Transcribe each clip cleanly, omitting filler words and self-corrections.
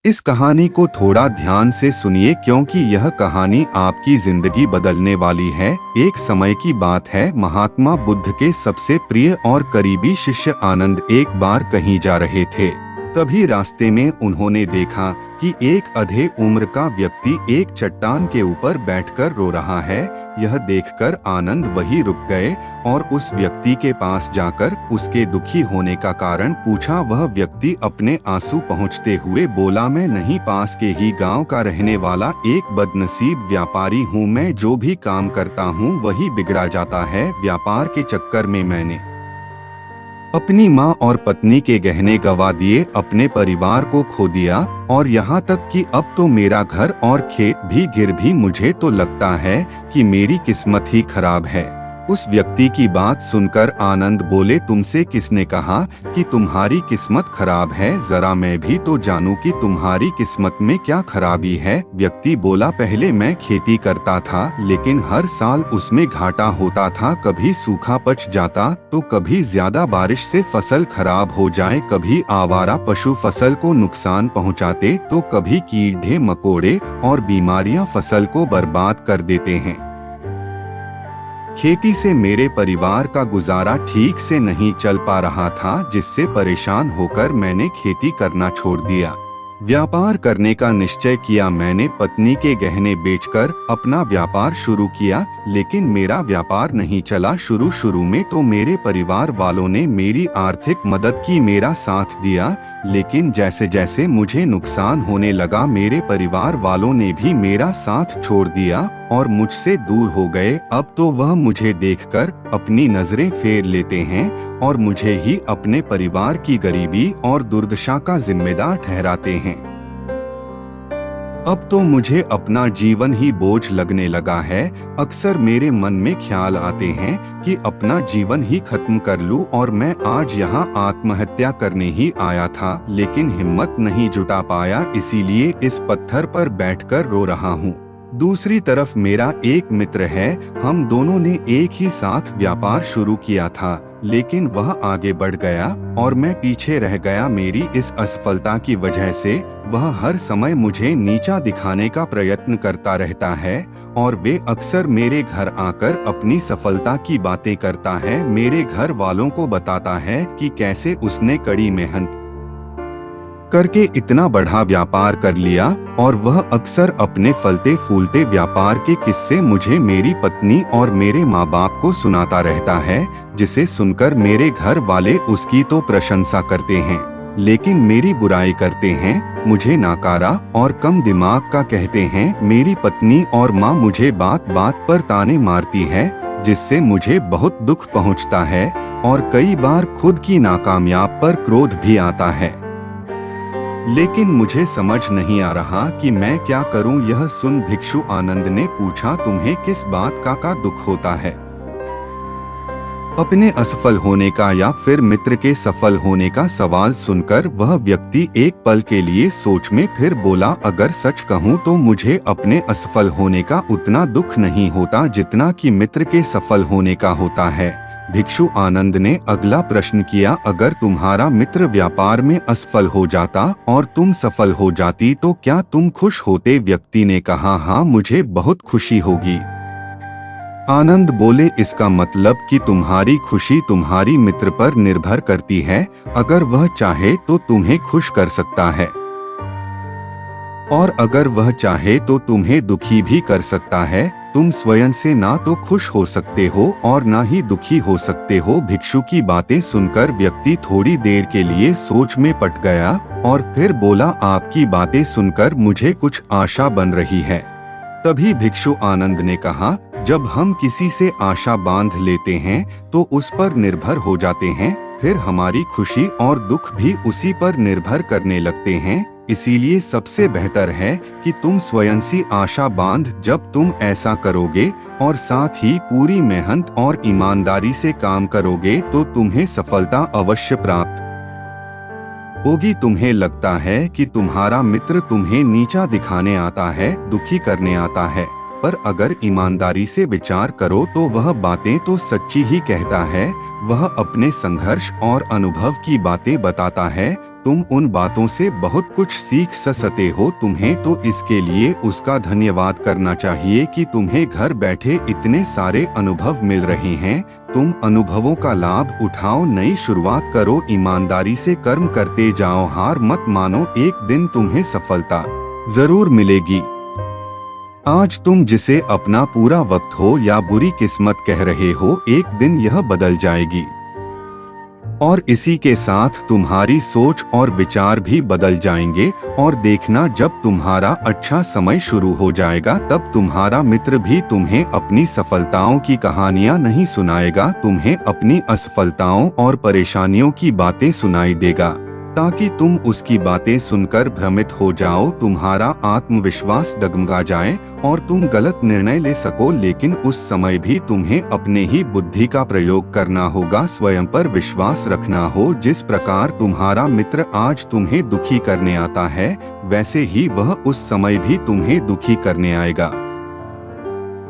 इस कहानी को थोड़ा ध्यान से सुनिए क्योंकि यह कहानी आपकी जिंदगी बदलने वाली है। एक समय की बात है, महात्मा बुद्ध के सबसे प्रिय और करीबी शिष्य आनंद एक बार कहीं जा रहे थे। तभी रास्ते में उन्होंने देखा कि एक अधे उम्र का व्यक्ति एक चट्टान के ऊपर बैठकर रो रहा है। यह देखकर आनंद वहीं रुक गए और उस व्यक्ति के पास जाकर उसके दुखी होने का कारण पूछा। वह व्यक्ति अपने आंसू पहुँचते हुए बोला, मैं नहीं, पास के ही गांव का रहने वाला एक बदनसीब व्यापारी हूँ। मैं जो भी काम करता हूँ वही बिगड़ा जाता है। व्यापार के चक्कर में मैंने अपनी माँ और पत्नी के गहने गंवा दिए, अपने परिवार को खो दिया और यहाँ तक कि अब तो मेरा घर और खेत भी गिर भी। मुझे तो लगता है कि मेरी किस्मत ही खराब है। उस व्यक्ति की बात सुनकर आनंद बोले, तुमसे किसने कहा कि तुम्हारी किस्मत खराब है? जरा मैं भी तो जानूं कि तुम्हारी किस्मत में क्या खराबी है। व्यक्ति बोला, पहले मैं खेती करता था लेकिन हर साल उसमें घाटा होता था। कभी सूखा पच जाता तो कभी ज्यादा बारिश से फसल खराब हो जाए, कभी आवारा पशु फसल को नुकसान पहुंचाते तो कभी कीड़े मकोड़े और बीमारियां फसल को बर्बाद कर देते हैं। खेती से मेरे परिवार का गुजारा ठीक से नहीं चल पा रहा था, जिससे परेशान होकर मैंने खेती करना छोड़ दिया। व्यापार करने का निश्चय किया। मैंने पत्नी के गहने बेचकर अपना व्यापार शुरू किया, लेकिन मेरा व्यापार नहीं चला। शुरू में तो मेरे परिवार वालों ने मेरी आर्थिक मदद की, मेरा साथ दिया, लेकिन जैसे जैसे मुझे नुकसान होने लगा मेरे परिवार वालों ने भी मेरा साथ छोड़ दिया और मुझसे दूर हो गए। अब तो वह मुझे देखकर अपनी नजरें फेर लेते हैं और मुझे ही अपने परिवार की गरीबी और दुर्दशा का जिम्मेदार ठहराते हैं। अब तो मुझे अपना जीवन ही बोझ लगने लगा है। अक्सर मेरे मन में ख्याल आते हैं कि अपना जीवन ही खत्म कर लूं और मैं आज यहाँ आत्महत्या करने ही आया था, लेकिन हिम्मत नहीं जुटा पाया, इसीलिए इस पत्थर पर बैठकर रो रहा हूँ। दूसरी तरफ मेरा एक मित्र है, हम दोनों ने एक ही साथ व्यापार शुरू किया था, लेकिन वह आगे बढ़ गया और मैं पीछे रह गया। मेरी इस असफलता की वजह से वह हर समय मुझे नीचा दिखाने का प्रयत्न करता रहता है और वे अक्सर मेरे घर आकर अपनी सफलता की बातें करता है। मेरे घर वालों को बताता है कि कैसे उसने कड़ी मेहनत करके इतना बड़ा व्यापार कर लिया और वह अक्सर अपने फलते फूलते व्यापार के किस्से मुझे, मेरी पत्नी और मेरे माँ बाप को सुनाता रहता है, जिसे सुनकर मेरे घर वाले उसकी तो प्रशंसा करते हैं लेकिन मेरी बुराई करते हैं, मुझे नाकारा और कम दिमाग का कहते हैं। मेरी पत्नी और माँ मुझे बात बात पर ताने मारती है, जिससे मुझे बहुत दुख पहुँचता है और कई बार खुद की नाकामयाब पर क्रोध भी आता है, लेकिन मुझे समझ नहीं आ रहा कि मैं क्या करूं। यह सुन भिक्षु आनंद ने पूछा, तुम्हें किस बात का दुख होता है? अपने असफल होने का या फिर मित्र के सफल होने का सवाल सुनकर वह व्यक्ति एक पल के लिए सोच में फिर बोला, अगर सच कहूं तो मुझे अपने असफल होने का उतना दुख नहीं होता जितना कि मित्र के सफल होने का होता है। भिक्षु आनंद ने अगला प्रश्न किया, अगर तुम्हारा मित्र व्यापार में असफल हो जाता और तुम सफल हो जाती तो क्या तुम खुश होते? व्यक्ति ने कहा, हाँ, मुझे बहुत खुशी होगी। आनंद बोले, इसका मतलब कि तुम्हारी खुशी तुम्हारी मित्र पर निर्भर करती है। अगर वह चाहे तो तुम्हें खुश कर सकता है और अगर वह चाहे तो तुम्हें दुखी भी कर सकता है। तुम स्वयं से ना तो खुश हो सकते हो और ना ही दुखी हो सकते हो। भिक्षु की बातें सुनकर व्यक्ति थोड़ी देर के लिए सोच में पड़ गया और फिर बोला, आपकी बातें सुनकर मुझे कुछ आशा बन रही है। तभी भिक्षु आनंद ने कहा, जब हम किसी से आशा बांध लेते हैं तो उस पर निर्भर हो जाते हैं, फिर हमारी खुशी और दुख भी उसी पर निर्भर करने लगते हैं। इसीलिए सबसे बेहतर है कि तुम स्वयं सी आशा बांध। जब तुम ऐसा करोगे और साथ ही पूरी मेहनत और ईमानदारी से काम करोगे तो तुम्हें सफलता अवश्य प्राप्त होगी। तुम्हें लगता है कि तुम्हारा मित्र तुम्हें नीचा दिखाने आता है, दुखी करने आता है, पर अगर ईमानदारी से विचार करो तो वह बातें तो सच्ची ही कहता है। वह अपने संघर्ष और अनुभव की बातें बताता है, तुम उन बातों से बहुत कुछ सीख सकते हो। तुम्हें तो इसके लिए उसका धन्यवाद करना चाहिए कि तुम्हें घर बैठे इतने सारे अनुभव मिल रहे हैं। तुम अनुभवों का लाभ उठाओ, नई शुरुआत करो, ईमानदारी से कर्म करते जाओ, हार मत मानो, एक दिन तुम्हें सफलता जरूर मिलेगी। आज तुम जिसे अपना पूरा वक्त हो या बुरी किस्मत कह रहे हो, एक दिन यह बदल जाएगी और इसी के साथ तुम्हारी सोच और विचार भी बदल जाएंगे। और देखना, जब तुम्हारा अच्छा समय शुरू हो जाएगा तब तुम्हारा मित्र भी तुम्हें अपनी सफलताओं की कहानियां नहीं सुनाएगा, तुम्हें अपनी असफलताओं और परेशानियों की बातें सुनाई देगा, ताकि तुम उसकी बातें सुनकर भ्रमित हो जाओ, तुम्हारा आत्मविश्वास डगमगा जाए और तुम गलत निर्णय ले सको। लेकिन उस समय भी तुम्हें अपने ही बुद्धि का प्रयोग करना होगा, स्वयं पर विश्वास रखना हो। जिस प्रकार तुम्हारा मित्र आज तुम्हें दुखी करने आता है, वैसे ही वह उस समय भी तुम्हें दुखी करने आएगा,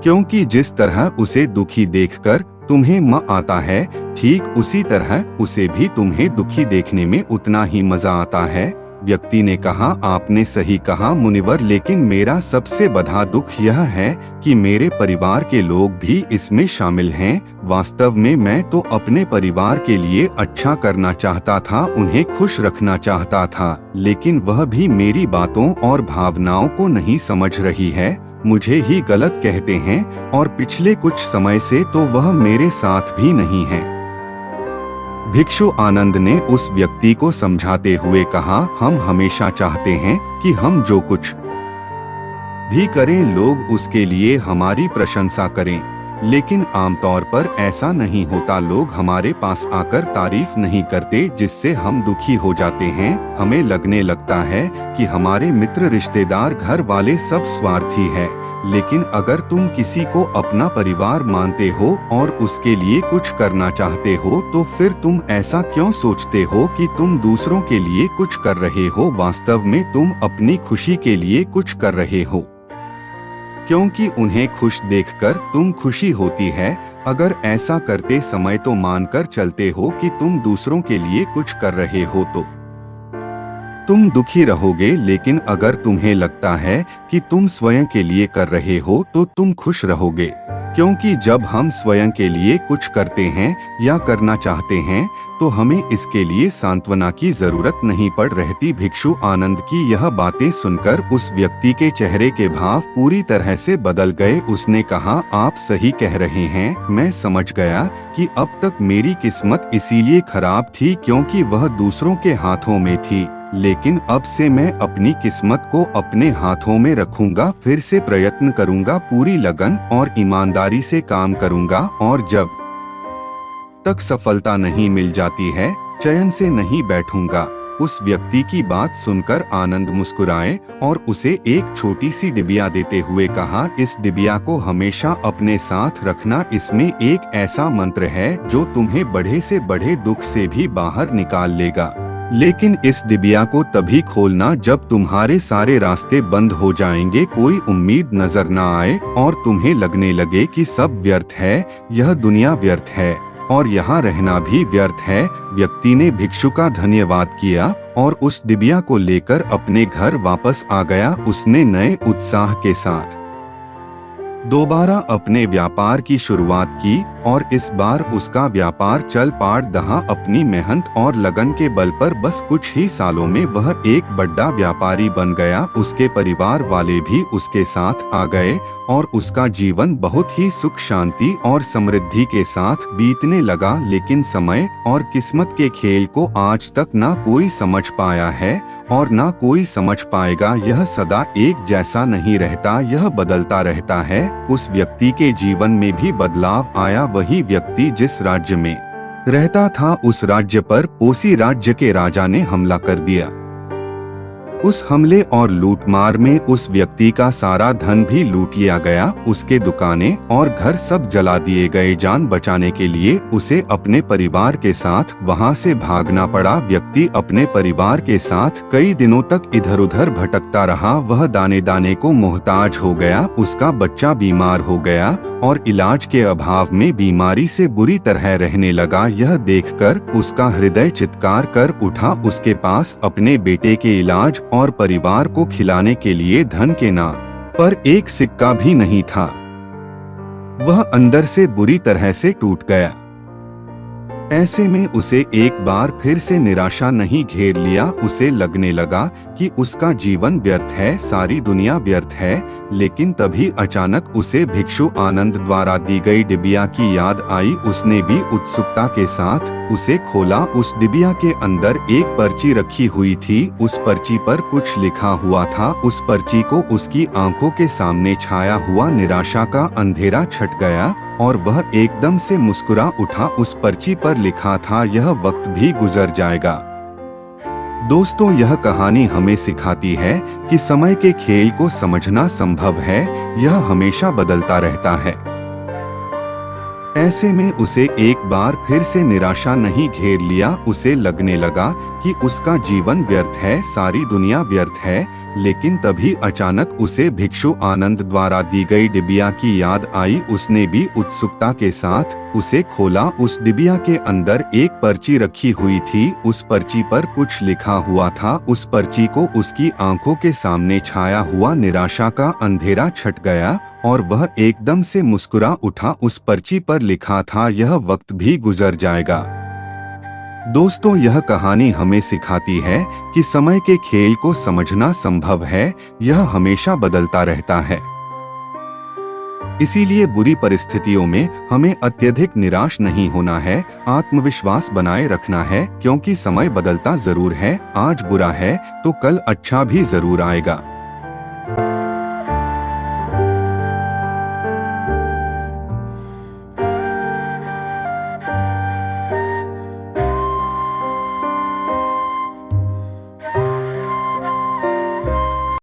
क्योंकि जिस तरह उसे दुखी देखकर तुम्हें मजा आता है, ठीक उसी तरह उसे भी तुम्हें दुखी देखने में उतना ही मजा आता है। व्यक्ति ने कहा, आपने सही कहा मुनिवर, लेकिन मेरा सबसे बड़ा दुख यह है कि मेरे परिवार के लोग भी इसमें शामिल हैं। वास्तव में मैं तो अपने परिवार के लिए अच्छा करना चाहता था, उन्हें खुश रखना चाहता था, लेकिन वह भी मेरी बातों और भावनाओं को नहीं समझ रही है, मुझे ही गलत कहते हैं और पिछले कुछ समय से तो वह मेरे साथ भी नहीं है। भिक्षु आनंद ने उस व्यक्ति को समझाते हुए कहा, हम हमेशा चाहते हैं कि हम जो कुछ भी करें लोग उसके लिए हमारी प्रशंसा करें, लेकिन आमतौर पर ऐसा नहीं होता। लोग हमारे पास आकर तारीफ नहीं करते, जिससे हम दुखी हो जाते हैं। हमें लगने लगता है कि हमारे मित्र, रिश्तेदार, घर वाले सब स्वार्थी हैं। लेकिन अगर तुम किसी को अपना परिवार मानते हो और उसके लिए कुछ करना चाहते हो, तो फिर तुम ऐसा क्यों सोचते हो कि तुम दूसरों के लिए कुछ कर रहे हो? वास्तव में तुम अपनी खुशी के लिए कुछ कर रहे हो, क्योंकि उन्हें खुश देखकर तुम खुशी होती है। अगर ऐसा करते समय तो मानकर चलते हो कि तुम दूसरों के लिए कुछ कर रहे हो तो तुम दुखी रहोगे, लेकिन अगर तुम्हें लगता है कि तुम स्वयं के लिए कर रहे हो तो तुम खुश रहोगे, क्योंकि जब हम स्वयं के लिए कुछ करते हैं या करना चाहते हैं तो हमें इसके लिए सांत्वना की जरूरत नहीं पड़ रहती। भिक्षु आनंद की यह बातें सुनकर उस व्यक्ति के चेहरे के भाव पूरी तरह से बदल गए। उसने कहा, आप सही कह रहे हैं, मैं समझ गया कि अब तक मेरी किस्मत इसीलिए खराब थी क्योंकि वह दूसरों के हाथों में थी, लेकिन अब से मैं अपनी किस्मत को अपने हाथों में रखूंगा, फिर से प्रयत्न करूंगा, पूरी लगन और ईमानदारी से काम करूंगा, और जब तक सफलता नहीं मिल जाती है, चैन से नहीं बैठूंगा। उस व्यक्ति की बात सुनकर आनंद मुस्कुराए और उसे एक छोटी सी डिबिया देते हुए कहा, इस डिबिया को हमेशा अपने साथ रखना, इसमें एक ऐसा मंत्र है जो तुम्हें बड़े से बड़े दुख से भी बाहर निकाल लेगा। लेकिन इस डिबिया को तभी खोलना जब तुम्हारे सारे रास्ते बंद हो जाएंगे, कोई उम्मीद नजर न आए और तुम्हें लगने लगे कि सब व्यर्थ है, यह दुनिया व्यर्थ है और यहाँ रहना भी व्यर्थ है। व्यक्ति ने भिक्षु का धन्यवाद किया और उस डिबिया को लेकर अपने घर वापस आ गया। उसने नए उत्साह के साथ दोबारा अपने व्यापार की शुरुआत की और इस बार उसका व्यापार चल पार दहा। अपनी मेहनत और लगन के बल पर बस कुछ ही सालों में वह एक बड़ा व्यापारी बन गया। उसके परिवार वाले भी उसके साथ आ गए और उसका जीवन बहुत ही सुख शांति और समृद्धि के साथ बीतने लगा। लेकिन समय और किस्मत के खेल को आज तक ना कोई समझ पाया है और ना कोई समझ पाएगा। यह सदा एक जैसा नहीं रहता, यह बदलता रहता है। उस व्यक्ति के जीवन में भी बदलाव आया। वही व्यक्ति जिस राज्य में रहता था, उस राज्य पर पोसी राज्य के राजा ने हमला कर दिया। उस हमले और लूटमार में उस व्यक्ति का सारा धन भी लूट लिया गया, उसके दुकानें और घर सब जला दिए गए। जान बचाने के लिए उसे अपने परिवार के साथ वहां से भागना पड़ा। व्यक्ति अपने परिवार के साथ कई दिनों तक इधर उधर भटकता रहा। वह दाने दाने को मोहताज हो गया। उसका बच्चा बीमार हो गया और इलाज के अभाव में बीमारी से बुरी तरह रहने लगा। यह देखकर उसका हृदय चित्कार कर उठा। उसके पास अपने बेटे के इलाज और परिवार को खिलाने के लिए धन के नाम पर एक सिक्का भी नहीं था। वह अंदर से बुरी तरह से टूट गया। ऐसे में उसे एक बार फिर से निराशा नहीं घेर लिया। उसे लगने लगा कि उसका जीवन व्यर्थ है, सारी दुनिया व्यर्थ है। लेकिन तभी अचानक उसे भिक्षु आनंद द्वारा दी गई डिबिया की याद आई। उसने भी उत्सुकता के साथ उसे खोला। उस डिबिया के अंदर एक पर्ची रखी हुई थी। उस पर्ची पर कुछ लिखा हुआ था। उस पर्ची को उसकी आंखों के सामने छाया हुआ निराशा का अंधेरा छट गया और वह एकदम से मुस्कुरा उठा। उस पर्ची पर लिखा था, यह वक्त भी गुजर जाएगा। दोस्तों, यह कहानी हमें सिखाती है कि समय के खेल को समझना संभव है। यह हमेशा बदलता रहता है। ऐसे में उसे एक बार फिर से निराशा नहीं घेर लिया। उसे लगने लगा कि उसका जीवन व्यर्थ है, सारी दुनिया व्यर्थ है। लेकिन तभी अचानक उसे भिक्षु आनंद द्वारा दी गई डिबिया की याद आई। उसने भी उत्सुकता के साथ उसे खोला। उस डिबिया के अंदर एक पर्ची रखी हुई थी। उस पर्ची पर कुछ लिखा हुआ था। उस पर्ची को उसकी आंखों के सामने छाया हुआ निराशा का अंधेरा छट गया और वह एकदम से मुस्कुरा उठा। उस पर्ची पर लिखा था, यह वक्त भी गुजर जाएगा। दोस्तों, यह कहानी हमें सिखाती है कि समय के खेल को समझना संभव है। यह हमेशा बदलता रहता है। इसीलिए बुरी परिस्थितियों में हमें अत्यधिक निराश नहीं होना है, आत्मविश्वास बनाए रखना है, क्योंकि समय बदलता जरूर है। आज बुरा है तो कल अच्छा भी जरूर आएगा।